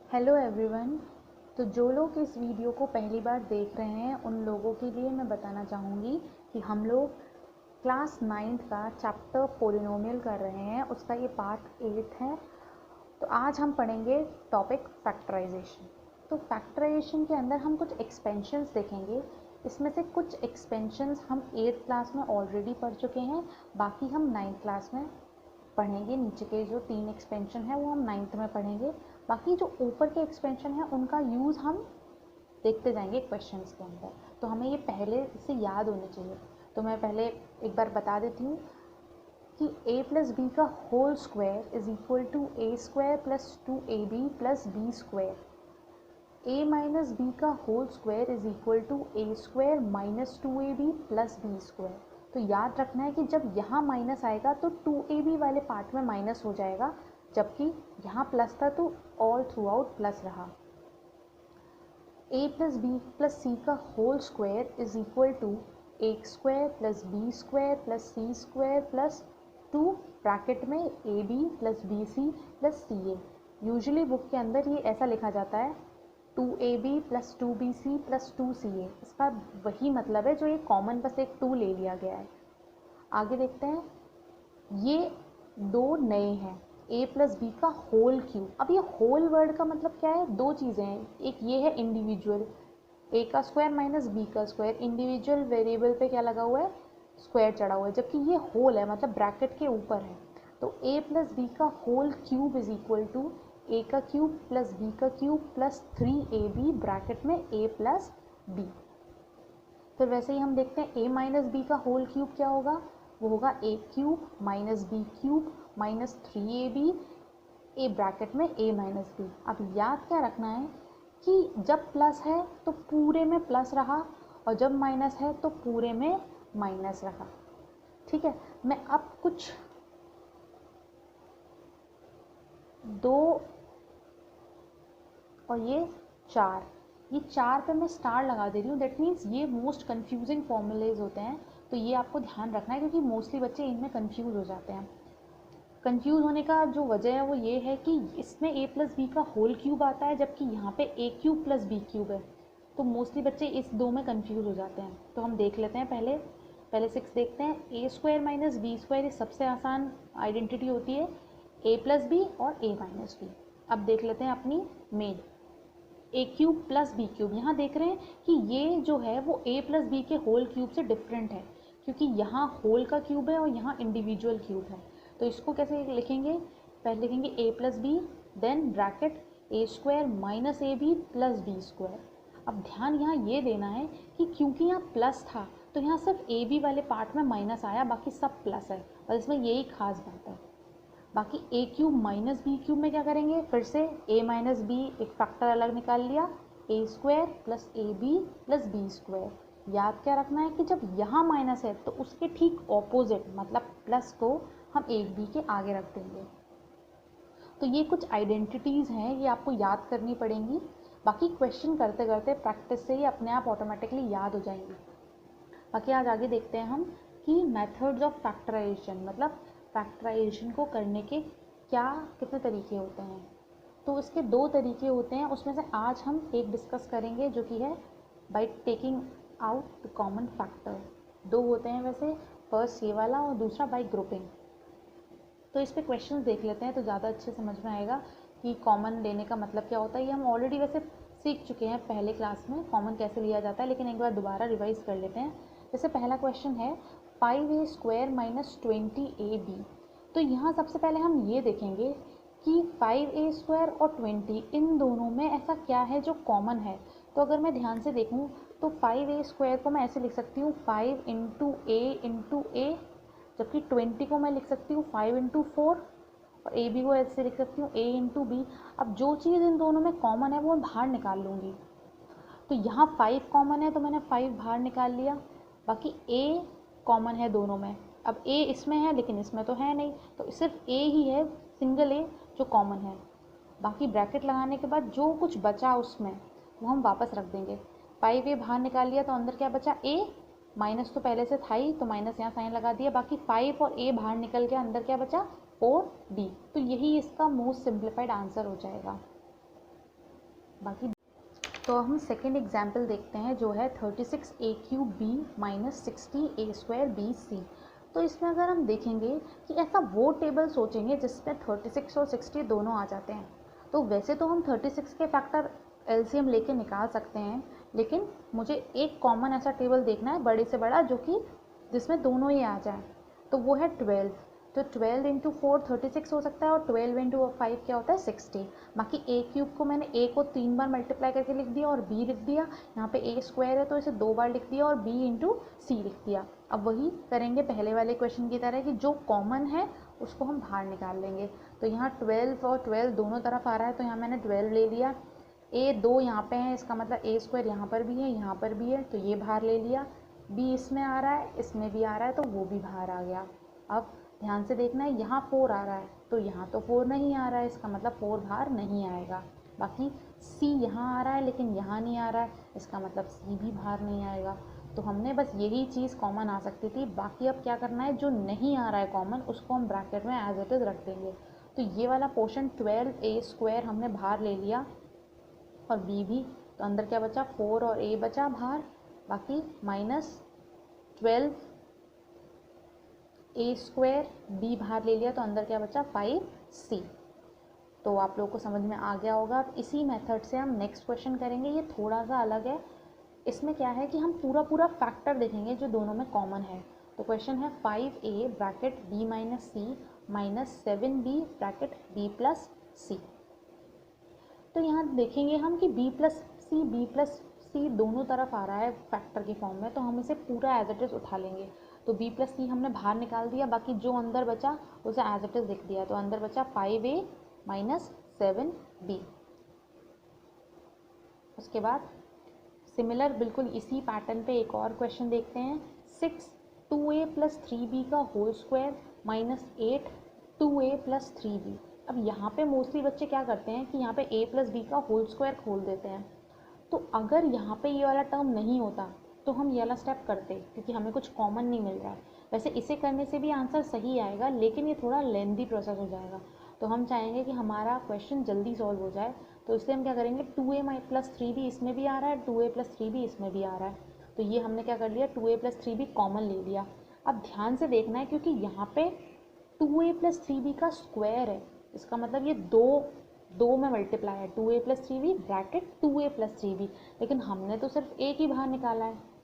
Hello everyone. तो जो लोग इस वीडियो को पहली बार देख रहे हैं उन लोगों के लिए मैं बताना चाहूँगी कि हम लोग क्लास 9th का चैप्टर पोलिनोमियल कर रहे हैं, उसका ये पार्ट 8 है। तो आज हम पढ़ेंगे टॉपिक फैक्टराइजेशन। तो फैक्टराइजेशन के अंदर हम कुछ एक्सपेंशंस देखेंगे। इसमें से कुछ एक्सपेंशंस हम 8th क्लास में ऑलरेडी पढ़ चुके हैं, बाकी हम 9th क्लास में पढ़ेंगे। नीचे के जो 3 एक्सपेंशन है वो हम 9th में पढ़ेंगे। बाकी जो ऊपर के एक्सपेंशन है उनका यूज़ हम देखते जाएंगे क्वेश्चंस के अंदर, तो हमें ये पहले से याद होने चाहिए। तो मैं पहले एक बार बता देती हूँ कि a प्लस बी का whole square is equal to A square plus 2ab plus B square. a minus B का whole square is equal to A square minus 2ab plus B square. तो याद रखना है कि जब यहाँ माइनस आएगा तो 2ab वाले पार्ट में माइनस हो जाएगा, जबकि यहाँ प्लस था तो ऑल थ्रू आउट प्लस रहा। a plus B plus C का whole square is equal to A square plus B square plus C square plus 2 bracket में A B plus B C plus C A. Usually book के अंदर ये ऐसा लिखा जाता है 2ab plus 2bc plus 2ca। इसका वही मतलब है जो ये कॉमन बस एक 2 ले लिया गया है। आगे देखते हैं, ये दो नए हैं a प्लस बी का होल क्यूब। अब ये होल वर्ड का मतलब क्या है, दो चीज़ें हैं। एक ये है इंडिविजुअल, a का स्क्वायर माइनस b का स्क्वायर। इंडिविजुअल वेरिएबल पे क्या लगा हुआ है, स्क्वायर चढ़ा हुआ है, जबकि ये होल है मतलब ब्रैकेट के ऊपर है। तो a प्लस बी का whole cube is equal to a का क्यूब प्लस b का क्यूब प्लस 3ab ब्रैकेट में a प्लस b। फिर वैसे ही हम देखते हैं a माइनस बी का होल क्यूब क्या होगा, वो होगा a cube minus B cube minus 3ab a bracket में a माइनस बी। अब याद क्या रखना है कि जब प्लस है तो पूरे में प्लस रहा और जब माइनस है तो पूरे में माइनस रहा। ठीक है, मैं अब कुछ 2 और ये 4, ये 4 पे मैं स्टार लगा दे रही हूँ। दैट मीन्स ये मोस्ट कन्फ्यूजिंग फॉर्मूलेज होते हैं, तो ये आपको ध्यान रखना है क्योंकि मोस्टली बच्चे इनमें कन्फ्यूज हो जाते हैं। कंफ्यूज होने का जो वजह है वो ये है कि इसमें a प्लस बी का होल क्यूब आता है, जबकि यहाँ पे a cube plus B cube है। तो मोस्टली बच्चे इस दो में कंफ्यूज हो जाते हैं। तो हम देख लेते हैं, पहले 6 देखते हैं। a square minus B square, ये सबसे आसान आइडेंटिटी होती है, a प्लस बी और a माइनस बी। अब देख लेते हैं अपनी main A cube plus B cube. यहाँ देख रहे हैं कि ये जो है वो a प्लस बी के होल क्यूब से डिफरेंट है, क्योंकि यहाँ होल का क्यूब है और यहाँ इंडिविजुअल क्यूब है। तो इसको कैसे लिखेंगे, पहले लिखेंगे a plus B, then bracket A square minus A B plus B square. अब ध्यान यहाँ ये देना है कि क्योंकि यहाँ प्लस था तो यहाँ सिर्फ ए बी वाले पार्ट में माइनस आया, बाकी सब प्लस है, और इसमें यही खास बात है। बाकी A cube minus B cube में क्या करेंगे, फिर से a माइनस बी एक फैक्टर अलग निकाल लिया, A square plus A B plus B square. याद क्या रखना है कि जब यहाँ माइनस है तो उसके ठीक ऑपोजिट मतलब प्लस को हम एक बी के आगे रख देंगे। तो ये कुछ आइडेंटिटीज़ हैं, ये आपको याद करनी पड़ेंगी। बाकी क्वेश्चन करते करते प्रैक्टिस से ही अपने आप ऑटोमेटिकली याद हो जाएंगी। बाकी आज आगे देखते हैं हम कि मेथड्स ऑफ फैक्टराइजेशन, मतलब फैक्टराइजेशन को करने के कितने तरीके होते हैं। तो इसके 2 तरीके होते हैं, उसमें से आज हम एक डिस्कस करेंगे जो कि है by taking out the common factor. 2 होते हैं वैसे, फर्स्ट ये वाला और दूसरा बाय ग्रुपिंग। तो इस पे क्वेश्चंस देख लेते हैं तो ज़्यादा अच्छे समझ में आएगा कि कॉमन लेने का मतलब क्या होता है। ये हम ऑलरेडी वैसे सीख चुके हैं पहले क्लास में कॉमन कैसे लिया जाता है, लेकिन एक बार दोबारा रिवाइज कर लेते हैं। जैसे पहला क्वेश्चन है 5a स्क्वायर माइनस 20ab। तो यहाँ सबसे पहले हम ये देखेंगे कि 5a स्क्वायर और 20 इन दोनों में ऐसा क्या है जो कॉमन है। तो अगर मैं ध्यान से देखूँ तो 5a स्क्वायर को मैं ऐसे लिख सकती हूँ 5 इंटू a, जबकि 20 को मैं लिख सकती हूँ 5 इंटू 4 और ए बी को ऐसे लिख सकती हूँ a इंटू बी। अब जो चीज़ इन दोनों में कॉमन है वो मैं बाहर निकाल लूँगी। तो यहाँ 5 कॉमन है तो मैंने 5 बाहर निकाल लिया। बाकी a कॉमन है दोनों में, अब a इसमें है लेकिन इसमें तो है नहीं, तो सिर्फ a ही है, सिंगल a जो कॉमन है। बाकी ब्रैकेट लगाने के बाद जो कुछ बचा उसमें वो हम वापस रख देंगे। 5a बाहर निकाल लिया तो अंदर क्या बचा, a, माइनस तो पहले से था ही तो माइनस यहाँ साइन लगा दिया। बाकी 5 और a बाहर निकल गया, अंदर क्या बचा 4d। तो यही इसका मोस्ट सिंप्लीफाइड आंसर हो जाएगा। बाकी तो हम सेकेंड एग्जाम्पल देखते हैं जो है 36a³ माइनस 60a²bc। तो इसमें अगर हम देखेंगे कि ऐसा वो टेबल सोचेंगे जिसमें 36 और 60 दोनों आ जाते हैं, तो वैसे तो हम 36 के फैक्टर एलसीएम लेके निकाल सकते हैं, लेकिन मुझे एक कॉमन ऐसा टेबल देखना है बड़े से बड़ा जो कि जिसमें दोनों ही आ जाए, तो वो है 12। तो 12 इंटू 4 36 हो सकता है और 12 इंटू 5 क्या होता है 60। बाकी a³ को मैंने a को 3 बार मल्टीप्लाई करके लिख दिया और b लिख दिया, यहाँ पे a² है तो इसे 2 बार लिख दिया और b इंटू सी लिख दिया। अब वही करेंगे पहले वाले क्वेश्चन की तरह कि जो कॉमन है उसको हम बाहर निकाल लेंगे। तो यहाँ 12 और 12 दोनों तरफ आ रहा है, तो यहाँ मैंने 12 ले लिया, a2 यहाँ पे है, इसका मतलब a² यहाँ पर भी है, यहाँ पर भी है, तो ये बाहर ले लिया, b इसमें आ रहा है, इसमें भी आ रहा है, तो वो भी बाहर आ गया। अब ध्यान से देखना है, यहाँ 4 आ रहा है तो यहाँ तो 4 नहीं आ रहा है, इसका मतलब 4 बाहर नहीं आएगा। बाकी c यहाँ आ रहा है लेकिन यहाँ नहीं आ रहा है, इसका मतलब c भी बाहर नहीं आएगा। तो हमने बस यही चीज़ कॉमन आ सकती थी। बाकी अब क्या करना है, जो नहीं आ रहा है कॉमन उसको हम ब्रैकेट में एज इट इज़ रख देंगे। तो ये वाला पोर्शन 12a² हमने बाहर ले लिया और b भी, तो अंदर क्या बचा 4 और a बचा बाहर, बाकी माइनस 12 a² b बाहर ले लिया, तो अंदर क्या बचा 5c। तो आप लोगों को समझ में आ गया होगा। अब इसी मेथड से हम नेक्स्ट क्वेश्चन करेंगे, ये थोड़ा सा अलग है। इसमें क्या है कि हम पूरा फैक्टर देखेंगे जो दोनों में कॉमन है। तो क्वेश्चन है 5a bracket b minus c minus 7b bracket b plus c। तो यहाँ देखेंगे हम कि b प्लस c दोनों तरफ आ रहा है फैक्टर के फॉर्म में, तो हम इसे पूरा एज इट इज़ उठा लेंगे। तो b प्लस c हमने बाहर निकाल दिया, बाकी जो अंदर बचा उसे एज इट इज़ लिख दिया। तो अंदर बचा 5a माइनस 7b। उसके बाद सिमिलर बिल्कुल इसी पैटर्न पे एक और क्वेश्चन देखते हैं, 6 2a प्लस 3b का whole square minus 8 2a plus 3b। अब यहाँ पे मोस्टली बच्चे क्या करते हैं कि यहाँ पे a प्लस b का होल स्क्वायर खोल देते हैं। तो अगर यहाँ पे ये वाला टर्म नहीं होता तो हम ये वाला स्टेप करते, क्योंकि हमें कुछ कॉमन नहीं मिल रहा है। वैसे इसे करने से भी आंसर सही आएगा, लेकिन ये थोड़ा लेंदी प्रोसेस हो जाएगा। तो हम चाहेंगे कि हमारा क्वेश्चन जल्दी सॉल्व हो जाए, तो इसलिए हम क्या करेंगे, 2a प्लस 3b इसमें भी आ रहा है, 2a प्लस 3b इसमें भी आ रहा है, तो ये हमने क्या कर लिया 2a प्लस 3b कॉमन ले लिया। अब ध्यान से देखना है क्योंकि यहाँ पे 2a प्लस 3b का स्क्वायर है, इसका मतलब ये दो में मल्टीप्लाई है, 2a plus 3b bracket 2a plus 3b, लेकिन हमने तो सिर्फ एक ही बाहर निकाला है।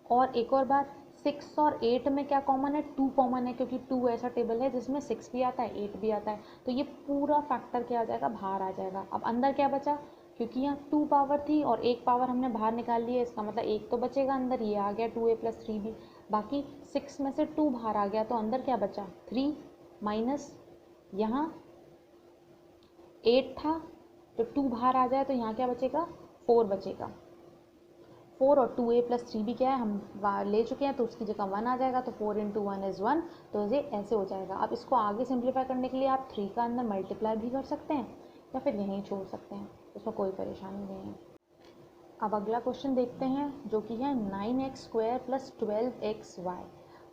और एक और बात, 6 और 8 में क्या कॉमन है, 2 कॉमन है, क्योंकि 2 ऐसा टेबल है जिसमें 6 भी आता है 8 भी आता है, तो ये पूरा फैक्टर क्या आ जाएगा, बाहर आ जाएगा। अब अंदर क्या बचा, क्योंकि यहाँ 2 पावर थी और 1 पावर हमने बाहर निकाल ली है, इसका मतलब 1 तो बचेगा अंदर, ये आ गया 2a प्लस 3b। बाकी 6 में से 2 बाहर आ गया, तो अंदर क्या बचा 3 माइनस यहाँ 8 था, तो 2 बाहर आ जाए तो यहाँ क्या बचेगा 4 बचेगा। 4 और 2a प्लस 3b क्या है, हम ले चुके हैं, तो उसकी जगह 1 आ जाएगा, तो 4 इंटू 1 इज़ 1, तो ये ऐसे हो जाएगा। अब इसको आगे सिंप्लीफाई करने के लिए आप 3 का अंदर मल्टीप्लाई भी कर सकते हैं या फिर यहीं छोड़ सकते हैं, उसमें कोई परेशानी नहीं है। अब अगला क्वेश्चन देखते हैं जो कि है 9x² प्लस 12xy।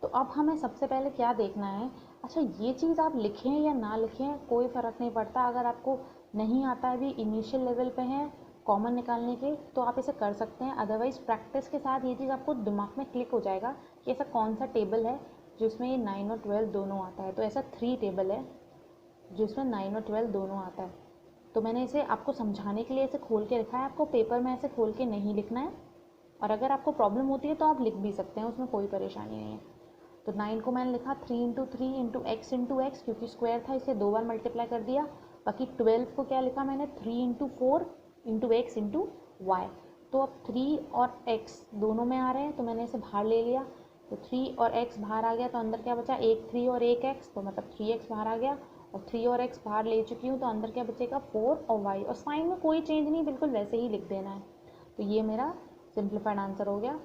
तो अब हमें सबसे पहले क्या देखना है, अच्छा ये चीज़ आप लिखें या ना लिखें कोई फ़र्क नहीं पड़ता, अगर आपको नहीं आता है, भी इनिशियल लेवल पे है कॉमन निकालने के, तो आप इसे कर सकते हैं। अदरवाइज़ प्रैक्टिस के साथ ये चीज़ आपको दिमाग में क्लिक हो जाएगा कि ऐसा कौन सा टेबल है जिसमें ये 9 और 12 दोनों आता है। तो ऐसा 3 टेबल है जिसमें 9 और 12 दोनों आता है। तो मैंने इसे आपको समझाने के लिए इसे खोल के रखा है, आपको पेपर में ऐसे खोल के नहीं लिखना है, और अगर आपको प्रॉब्लम होती है तो आप लिख भी सकते हैं, उसमें कोई परेशानी नहीं है। तो 9 को मैंने लिखा 3 into 3 into X into x, क्योंकि स्क्वायर था इसे 2 बार मल्टीप्लाई कर दिया। बाकी 12 को क्या लिखा मैंने 3 into 4 into X into Y. तो अब 3 और x दोनों में आ रहे हैं, तो मैंने इसे बाहर ले लिया, तो 3 और x बाहर आ गया, तो अंदर क्या बचा 1 3 और 1 x, तो मतलब 3x बाहर आ गया, और 3 और x बाहर ले चुकी हूँ, तो अंदर क्या बचेगा 4 और y, और साइन में कोई चेंज नहीं, बिल्कुल वैसे ही लिख देना है। तो ये मेरा सिंप्लीफाइड आंसर हो गया।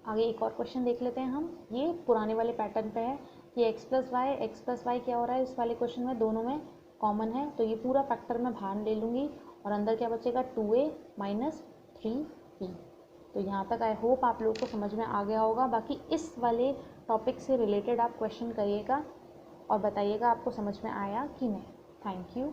आगे एक और क्वेश्चन देख लेते हैं हम, ये पुराने वाले पैटर्न पे है कि x प्लस वाई क्या हो रहा है इस वाले क्वेश्चन में, दोनों में कॉमन है, तो ये पूरा फैक्टर मैं बाहर ले लूँगी, और अंदर क्या बचेगा 2a माइनस 3b। तो यहाँ तक आई होप आप लोगों को समझ में आ गया होगा। बाकी इस वाले टॉपिक से रिलेटेड आप क्वेश्चन करिएगा और बताइएगा आपको समझ में आया कि नहीं। Thank you.